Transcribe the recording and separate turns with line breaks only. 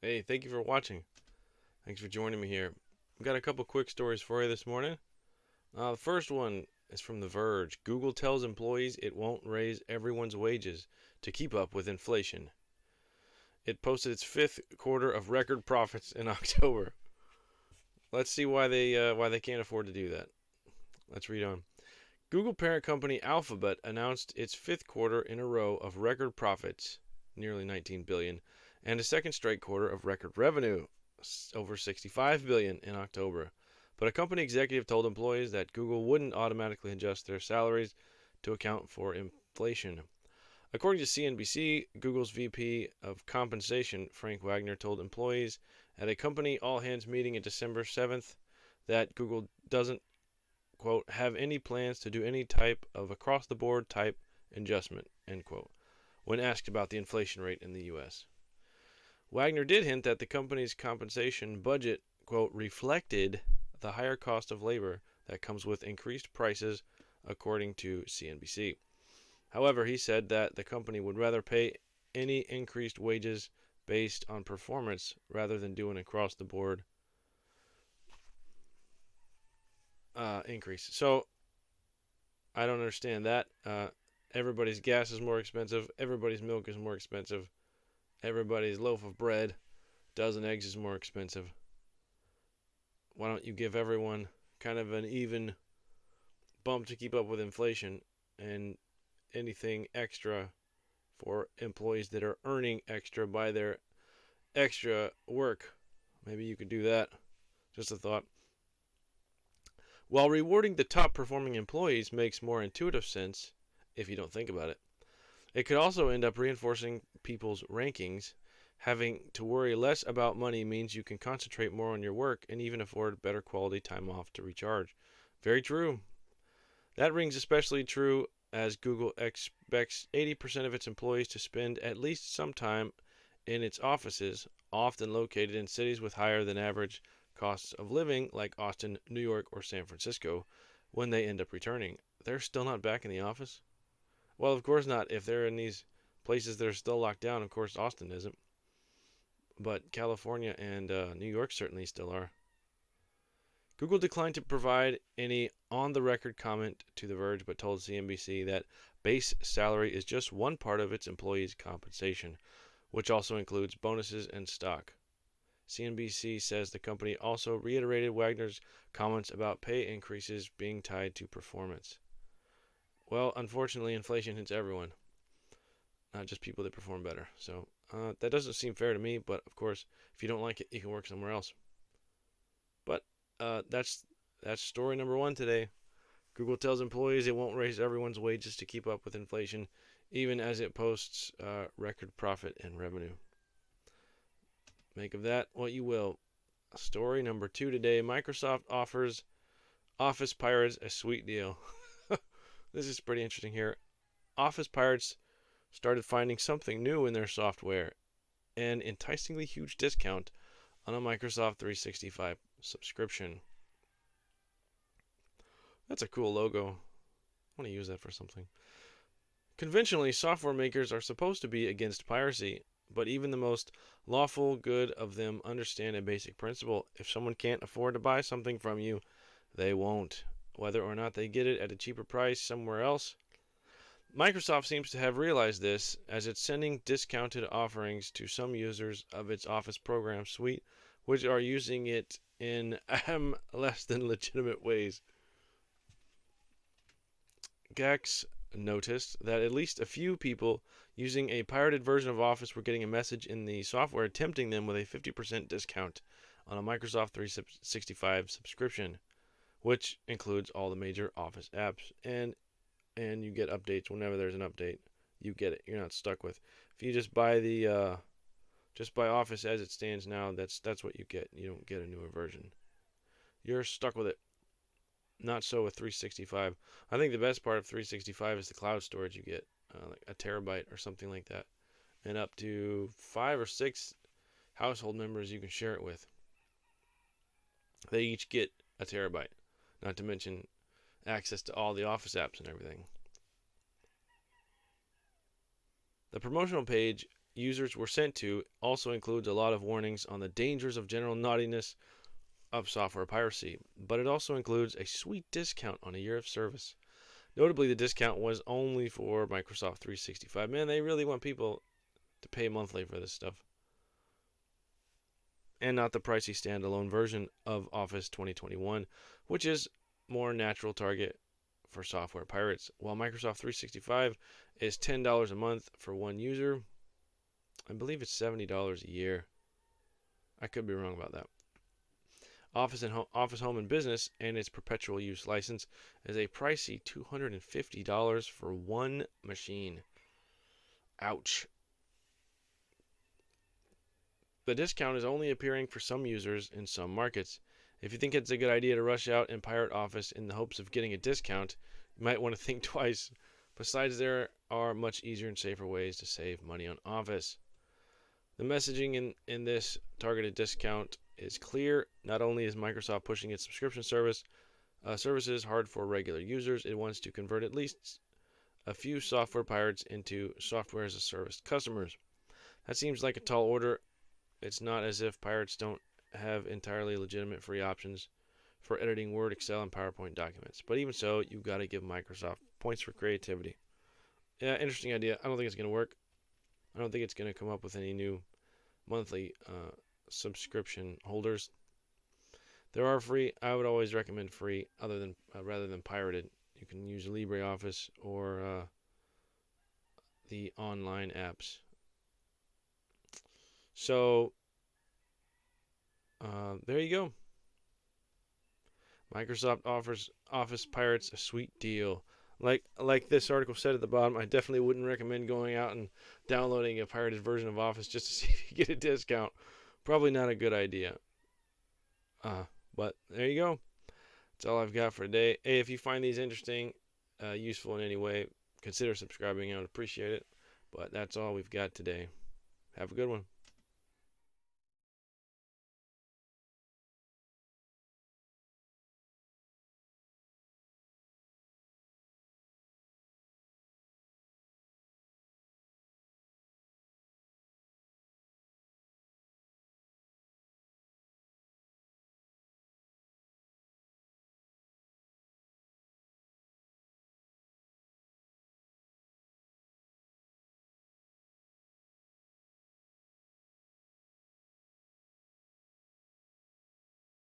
Hey, thank you for watching. Thanks for joining me here. I've got a couple quick stories for you this morning. The first one is from The Verge. Google tells employees it won't raise everyone's wages to keep up with inflation. It posted its fifth quarter of record profits in October. Let's see why they can't afford to do that. Let's read on. Google parent company Alphabet announced its fifth quarter in a row of record profits, nearly 19 billion, and a second straight quarter of record revenue, over 65 billion in October. But a company executive told employees that Google wouldn't automatically adjust their salaries to account for inflation. According to CNBC, Google's VP of Compensation, Frank Wagner, told employees at a company all-hands meeting on December 7th that Google doesn't, quote, have any plans to do any type of across-the-board type adjustment, end quote, when asked about the inflation rate in the U.S. Wagner did hint that the company's compensation budget, quote, reflected the higher cost of labor that comes with increased prices, according to CNBC. However, he said that the company would rather pay any increased wages based on performance rather than do an across-the-board increase. So, I don't understand that. Everybody's gas is more expensive. Everybody's milk is more expensive. Everybody's loaf of bread, dozen eggs is more expensive. Why don't you give everyone kind of an even bump to keep up with inflation, and anything extra for employees that are earning extra by their extra work? Maybe you could do that. Just a thought. While rewarding the top performing employees makes more intuitive sense if you don't think about it, it could also end up reinforcing people's rankings. Having to worry less about money means you can concentrate more on your work and even afford better quality time off to recharge. Very true. That rings especially true as Google expects 80% of its employees to spend at least some time in its offices, often located in cities with higher than average costs of living like Austin, New York, or San Francisco, when they end up returning. They're still not back in the office? Well, of course not. If they're in these places that are still locked down, of course Austin isn't. But California and New York certainly still are. Google declined to provide any on-the-record comment to The Verge, but told CNBC that base salary is just one part of its employees' compensation, which also includes bonuses and stock. CNBC says the company also reiterated Wagner's comments about pay increases being tied to performance. Well, unfortunately, inflation hits everyone, not just people that perform better. So that doesn't seem fair to me, but of course, if you don't like it, you can work somewhere else. But that's story number one today. Google tells employees it won't raise everyone's wages to keep up with inflation, even as it posts record profit and revenue. Make of that what you will. Story number two today. Microsoft offers Office Pirates a sweet deal. This is pretty interesting here. Office Pirates started finding something new in their software, an enticingly huge discount on a Microsoft 365 subscription. That's a cool logo. I want to use that for something. Conventionally, software makers are supposed to be against piracy, but even the most lawful good of them understand a basic principle. If someone can't afford to buy something from you, they won't, whether or not they get it at a cheaper price somewhere else. Microsoft seems to have realized this, as it's sending discounted offerings to some users of its Office program suite, which are using it in less than legitimate ways. Gax noticed that at least a few people using a pirated version of Office were getting a message in the software tempting them with a 50% discount on a Microsoft 365 subscription, which includes all the major Office apps, and you get updates whenever there's an update. You get it. You're not stuck with. If you just buy Office as it stands now, that's what you get. You don't get a newer version. You're stuck with it. Not so with 365. I think the best part of 365 is the cloud storage you get, like a terabyte or something like that, and up to 5 or 6 household members you can share it with. They each get a terabyte, not to mention access to all the Office apps and everything. The promotional page users were sent to also includes a lot of warnings on the dangers of general naughtiness of software piracy, but it also includes a sweet discount on a year of service. Notably, the discount was only for Microsoft 365. Man, they really want people to pay monthly for this stuff, and not the pricey standalone version of Office 2021, which is more natural target for software pirates. While Microsoft 365 is $10 a month for one user, I believe it's $70 a year. I could be wrong about that. Office Home and Business and its perpetual use license is a pricey $250 for one machine. Ouch. The discount is only appearing for some users in some markets. If you think it's a good idea to rush out and pirate Office in the hopes of getting a discount, you might want to think twice. Besides, there are much easier and safer ways to save money on Office. The messaging in this targeted discount is clear. Not only is Microsoft pushing its subscription services hard for regular users, it wants to convert at least a few software pirates into software as a service customers. That seems like a tall order. It's not as if pirates don't have entirely legitimate free options for editing Word, Excel, and PowerPoint documents. But even so, you've got to give Microsoft points for creativity. Yeah, interesting idea. I don't think it's going to work. I don't think it's going to come up with any new monthly subscription holders. There are free. I would always recommend free, rather than pirated. You can use LibreOffice or the online apps. So there you go. Microsoft offers Office pirates a sweet deal. Like this article said at the bottom, I definitely wouldn't recommend going out and downloading a pirated version of Office just to see if you get a discount. Probably not a good idea. But there you go. That's all I've got for today. Hey, if you find these interesting, useful in any way, consider subscribing. I would appreciate it. But that's all we've got today. Have a good one.